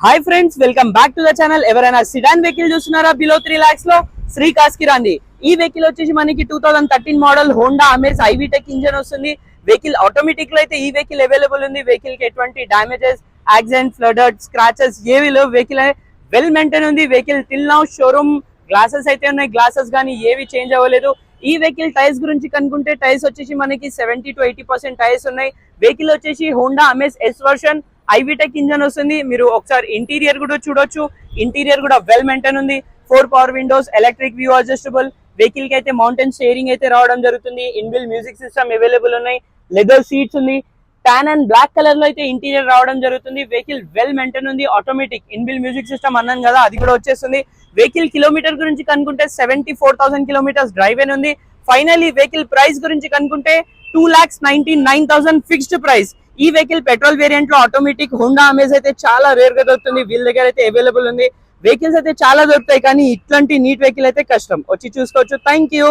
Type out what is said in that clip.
Hi friends, welcome back to the channel. ఎవరైనా సిడాన్ vehicle చూస్తున్నారా below 3 lakhs లో? శ్రీ కాస్కిరాంది. ఈ వెహికల్ వచ్చేసి మనకి 2013 model Honda amaze i-VTEC engine వస్తుంది. వెహికల్ ఆటోమేటిక్ లో అయితే ఈ వెహికల్ అవైలబుల్ ఉంది. వెహికల్ కి ఎటువంటి డామేజెస్, యాక్సిడెంట్, ఫ్లడెడ్, స్క్రాచెస్ ఏవి లేవు. వెహికల్ వెల్ మెయింటైన్ ఉంది. Vehicle till now showroom glasses అయితే ఉన్నాయి. గ్లాసెస్ కానీ ఏవి చేంజ్ అవ్వలేదు. ఈ వెహికల్ టైర్స్ గురించి కనుక్కుంటే టైర్స్ వచ్చేసి మనకి 70 to 80% టైర్స్ ఉన్నాయి. వెహికల్ వచ్చేసి Honda Amaze S version iVTEC engine వస్తుంది. మీరు ఒకసారి ఇంటీరియర్ కూడా చూడొచ్చు. ఇంటీరియర్ కూడా వెల్ మెయింటైన్ ఉంది. 4 power Windows, electric view adjustable. Vehicle కి అయితే మౌంటైన్ స్టీరింగ్ అయితే రావడం జరుగుతుంది. ఇన్బిల్ మ్యూజిక్ సిస్టమ్ అవైలబుల్ ఉన్నాయి. లెదర్ సీట్స్ ఉంది. టాన్ అండ్ బ్లాక్ కలర్ లో అయితే ఇంటీరియర్ రావడం జరుగుతుంది. వెహికల్ వెల్ మెయింటైన్ ఉంది. ఆటోమేటిక్ ఇన్బిల్ మ్యూజిక్ సిస్టమ్ అన్నాను కదా, అది కూడా వచ్చేస్తుంది. వెహికల్ కిలోమీటర్ గురించి కనుక్కుంటే 74,000 కిలోమీటర్స్ డ్రైవ్ అయిన ఉంది. ఫైనల్లీ వెహికల్ ప్రైస్ గురించి కనుక్కుంటే 2,99,000 ఫిక్స్డ్ ప్రైస్. ఈ వెహికల్ పెట్రోల్ వేరియంట్ లో ఆటోమేటిక్ హోండా అమేజ్ అయితే చాలా రేర్ గా దొరుకుతుంది. వీళ్ళ దగ్గర అయితే అవైలబుల్ ఉంది. వెహికల్స్ అయితే చాలా దొరుకుతాయి, కానీ ఇట్లాంటి నీట్ వెహికల్ అయితే కష్టం. వచ్చి చూసుకోవచ్చు. Thank you.